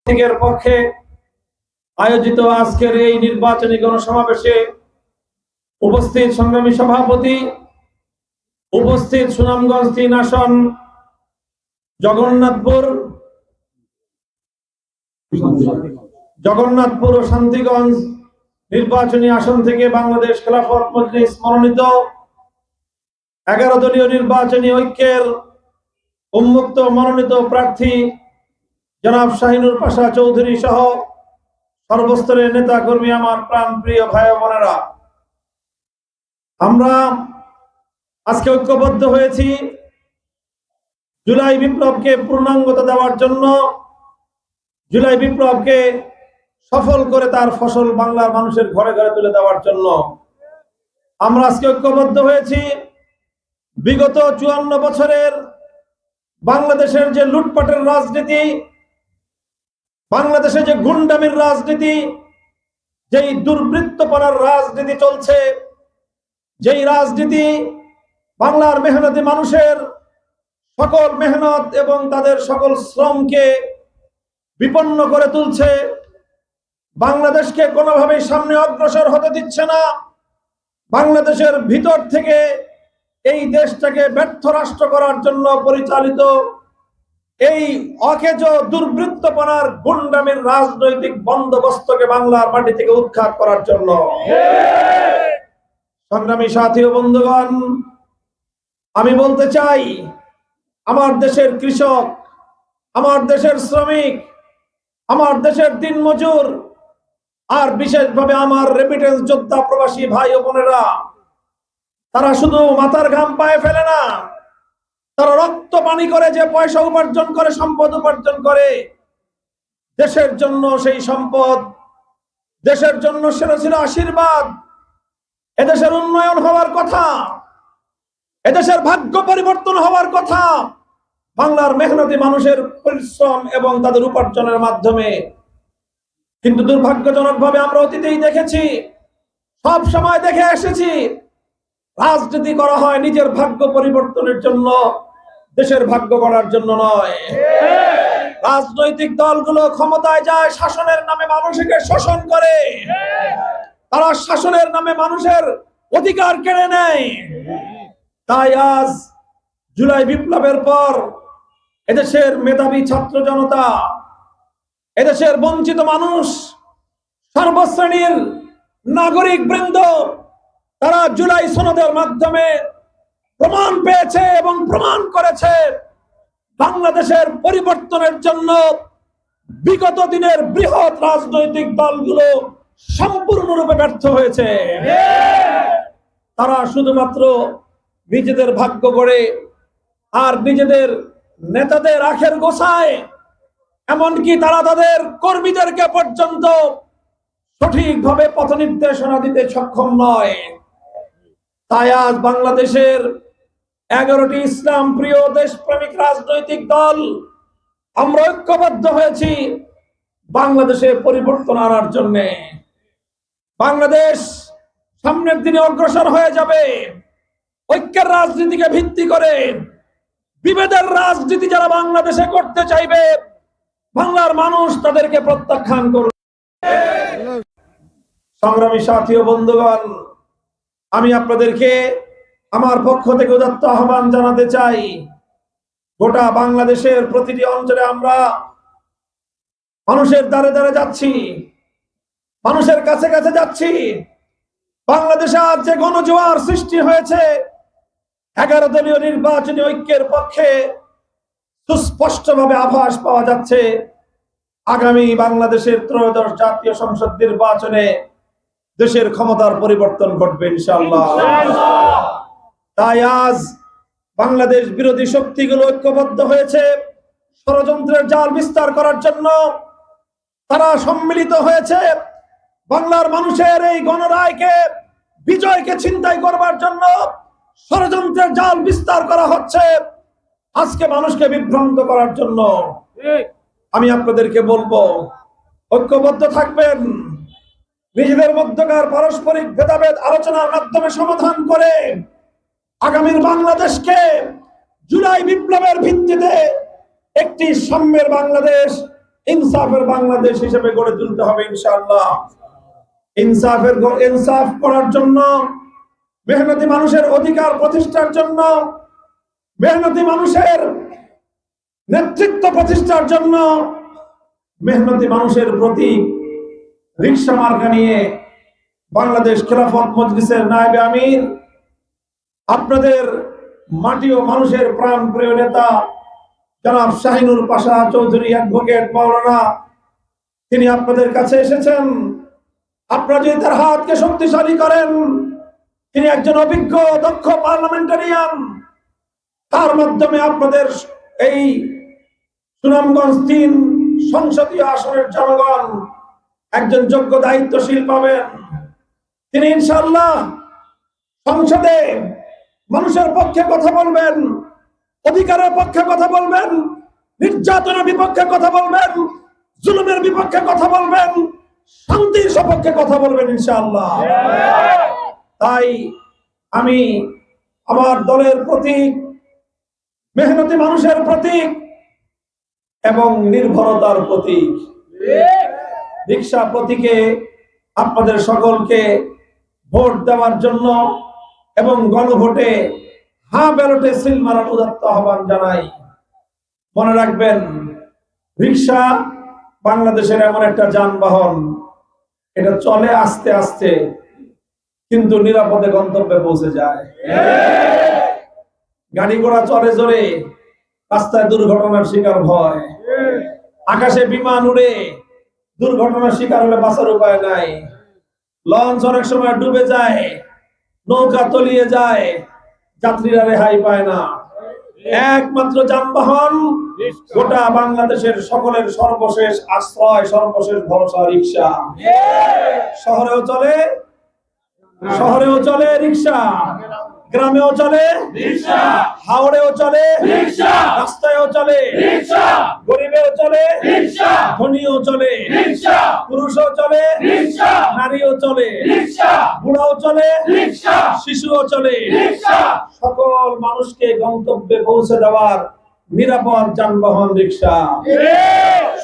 প্রতীকের পক্ষে আয়োজিত আজকের এই নির্বাচনী গণসমাবেশে উপস্থিত সংগ্রামী সভাপতি, উপস্থিত সুনামগঞ্জ ৩ আসন জগন্নাথপুর ও শান্তিগঞ্জ নির্বাচনী আসন থেকে বাংলাদেশ খেলাফত মজলিস মনোনীত 11 দলীয় নির্বাচনী ঐক্যের উন্মুক্ত মনোনীত প্রার্থী জনাব শাহিনুর পাশা চৌধুরী সহ সর্বস্তরের নেতা কর্মী, আমার প্রাণ প্রিয় ভাই বোনেরা, আমরা আজকে ঐক্যবদ্ধ হয়েছি জুলাই বিপ্লবকে পূর্ণাঙ্গতা দেওয়ার জন্য, জুলাই বিপ্লবকে সফল করে তার ফসল বাংলার মানুষের ঘরে ঘরে তুলে দেওয়ার জন্য। আমরা আজকে ঐক্যবদ্ধ হয়েছি বিগত 54 বছরের বাংলাদেশের যে লুটপাটের রাজনীতি, বাংলাদেশে যে গুন্ডামির রাজনীতি, যেই দুর্বৃত্তপনার রাজনীতি চলছে, যেই রাজনীতি বাংলার মেহনতি মানুষের সকল মেহনত এবং তাদের সকল শ্রমকে বিপন্ন করে তুলছে, বাংলাদেশকে কোনোভাবেই সামনে অগ্রসর হতে দিচ্ছে না, বাংলাদেশের ভিতর থেকে এই দেশটাকে ব্যর্থ রাষ্ট্র করার জন্য পরিচালিত এই অকেজ দুর্বৃত্তপনার গুন্ডামির রাজনৈতিক বন্দোবস্তকে বাংলার মাটি থেকে উৎখাত করার জন্য। সংগ্রামী সাথী ও বন্ধুগণ, আমি বলতে চাই, আমার দেশের কৃষক, আমার দেশের শ্রমিক, আমার দেশের দিনমজুর, আর বিশেষভাবে আমার রেমিটেন্স যোদ্ধা প্রবাসী ভাই ও বোনেরা, তারা শুধু মাথার ঘাম পায়ে ফেলে না, তারা রক্ত পানি করে যে পয়সা উপার্জন করে, সম্পদ উপার্জন করে, দেশের জন্য সেই সম্পদ, দেশের জন্য সেটা ছিল আশীর্বাদ। এদেশের উন্নয়ন হওয়ার কথা, এদেশের ভাগ্য পরিবর্তন হওয়ার কথা বাংলার মেহনতি মানুষের পরিশ্রম এবং তাদের উপার্জনের মাধ্যমে। কিন্তু দুর্ভাগ্যজনকভাবে আমরা অতীতেই দেখেছি, সব সময় দেখে এসেছি, রাজনীতি করা হয় নিজের ভাগ্য পরিবর্তনের জন্য, দেশের ভাগ্য গড়ার জন্য নয়। রাজনৈতিক দলগুলো ক্ষমতায় যায় শাসনের নামে মানুষকে শোষণ করে, তারা শাসনের নামে মানুষের অধিকার কেড়ে নেয়। তাই আজ জুলাই বিপ্লবের পর এদেশের মেধাবী ছাত্র জনতা, এদেশের বঞ্চিত মানুষ, সর্বশ্রেণীর নাগরিক বৃন্দ, তারা জুলাই সনদের মাধ্যমে প্রমাণ পেয়েছে এবং প্রমাণ করেছে বাংলাদেশের পরিবর্তনের জন্য বিগত দিনের বৃহৎ রাজনৈতিক দলগুলো সম্পূর্ণরূপে ব্যর্থ হয়েছে। তারা শুধুমাত্র নিজেদের ভাগ্য গড়ে আর নিজেদের নেতাদের আখের গোছায়, এমনকি তারা তাদের কর্মীদেরকে পর্যন্ত সঠিকভাবে পথ নির্দেশনা দিতে সক্ষম নয়। তাই আজ বাংলাদেশের 11টি ইসলাম প্রিয় দেশপ্রেমিক রাজনৈতিক দল আমরা ঐক্যবদ্ধ হয়েছি বাংলাদেশে পরিবর্তন আনার জন্য। বাংলাদেশ সামনের দিনে অগ্রসর হয়ে যাবে ঐক্যের রাজনীতিকে ভিত্তি করে। বিভেদের রাজনীতি যারা বাংলাদেশে করতে চাইবে, বাংলার মানুষ তাদেরকে প্রত্যাখ্যান করবে। সংগ্রামী সাথী ও বন্ধুগণ, আমি আপনাদেরকে আমার পক্ষ থেকে উদাত্ত আহ্বান জানাতে চাই, গোটা বাংলাদেশের প্রতিটি অঞ্চলে আমরা মানুষের দ্বারে দ্বারে যাচ্ছি, মানুষের কাছে কাছে যাচ্ছি। বাংলাদেশে আজ যে গণজোয়ার সৃষ্টি হয়েছে, 11 দলীয় নির্বাচনী ঐক্যের পক্ষে সুস্পষ্টভাবে আভাস পাওয়া যাচ্ছে আগামী বাংলাদেশের ত্রয়োদশ জাতীয় সংসদ নির্বাচনে দেশের ক্ষমতার পরিবর্তন ঘটবে ইনশাআল্লাহ। তাই আজ বাংলাদেশ বিরোধী শক্তিগুলো ঐক্যবদ্ধ হয়েছে ষড়যন্ত্রের জাল বিস্তার করার জন্য। তারা সম্মিলিত হয়েছে বাংলার মানুষের এই গণরায়কে, বিজয়কে ছিনতাই করবার জন্য। ষড়যন্ত্রের জাল বিস্তার করা হচ্ছে আজকে মানুষকে বিভ্রান্ত করার জন্য। আমি আপনাদেরকে বলবো, ঐক্যবদ্ধ থাকবেন, নিজেদের মধ্যকার পারস্পরিক ভেদাভেদ আলোচনার মাধ্যমে সমাধান করে আগামীর বাংলাদেশকে জুলাই বিপ্লবের ভিত্তিতে একটি সাম্যের বাংলাদেশ, ইনসাফের বাংলাদেশ হিসেবে গড়ে তুলতে হবে ইনশাআল্লাহ। ইনসাফ করার জন্য, মেহনতি মানুষের অধিকার প্রতিষ্ঠার জন্য, মেহনতি মানুষের নেতৃত্ব প্রতিষ্ঠার জন্য, মেহনতি মানুষের প্রতি রিকশা মার্কা নিয়ে বাংলাদেশ খেলাফত মজলিসের নায়েবে আমির, আপনাদের মাটি ও মানুষের প্রাণ প্রিয় নেতা জনাব শাহিনুর পাশা চৌধুরী অ্যাডভোকেট মাওলানা, তিনি আপনাদের কাছে এসেছেন। আপনারা যদি তার হাতকে শক্তিশালী করেন, তিনি একজন অভিজ্ঞ দক্ষ পার্লামেন্টারিয়ান, তার মাধ্যমে আপনাদের এই সুনামগঞ্জ ৩ সংসদীয় আসনের জনগণ একজন যোগ্য দায়িত্বশীল পাবেন। তিনি ইনশাআল্লাহ সংসদে মানুষের পক্ষে কথা বলবেন, অধিকারের পক্ষে কথা বলবেন, নির্যাতনের বিপক্ষে কথা বলবেন, জুলুমের বিপক্ষে কথা বলবেন, শান্তির সপক্ষে কথা বলবেন ইনশাআল্লাহ। তাই আমি আমার দলের প্রতীক, মেহনতি মানুষের প্রতীক এবং নির্ভরতার প্রতীক রিকশা প্রতীকে আপনাদের সকলকে ভোট দেওয়ার জন্য এবং গণভোটে হ্যাঁ ব্যালটে সিল মারার উদাত্ত আহ্বান জানাই। মনে রাখবেন, রিকশা বাংলাদেশের এমন একটা যানবাহন, এটা চলে আস্তে আস্তে কিন্তু নিরাপদে গন্তব্যে পৌঁছে যায়। গাড়ি ঘোড়া চলে জোরে, রাস্তায় দুর্ঘটনার শিকার হয়, আকাশে বিমান উড়ে, দুর্ঘটনার শিকার হলে বাঁচার উপায় নাই, লঞ্চ অনেক সময় ডুবে যায়, নৌকা তলিয়ে যায়, যাত্রীরা রেহাই পায় না। একমাত্র যানবাহন গোটা বাংলাদেশের সকলের সর্বশেষ আশ্রয়, সর্বশেষ ভরসা রিকশা। শহরেও চলে রিকশা, গ্রামেও চলে রিকশা, হাওড়েও চলে রিকশা, রাস্তায়ও চলে রিকশা, গরিবেও চলে রিকশা, ধনীও চলে রিকশা, পুরুষও চলে রিকশা, নারীও চলে রিকশা, বুড়াও চলে রিকশা, শিশুও চলে রিকশা। সকল মানুষকে গন্তব্যে পৌঁছে দেওয়ার নিরাপদ যানবাহন রিকশা।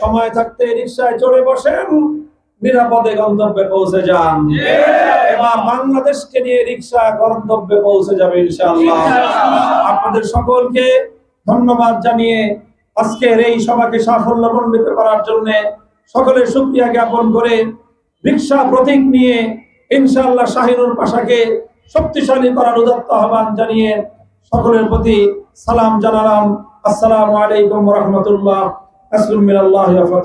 সময় থাকতে রিকশায় চড়ে বসেন, নিরাপদে গন্তব্যে পৌঁছে যান। এবার বাংলাদেশকে নিয়ে রিকশা গন্তব্যে পৌঁছে যাবে ইনশাআল্লাহ। আপনাদের সকলকে ধন্যবাদ জানিয়ে আজকের এই সভাকে সাফল্যমণ্ডিত করার জন্য সকলের শুকরিয়া জ্ঞাপন করে রিকশা প্রতীক নিয়ে ইনশাআল্লাহ শাহিনুর পাশাকে শক্তিশালী করার উদাত্ত আহ্বান জানিয়ে সকলের প্রতি সালাম জানালাম। আসসালামু আলাইকুম ওয়া রাহমাতুল্লাহ। আসসালামু আলাইকুম।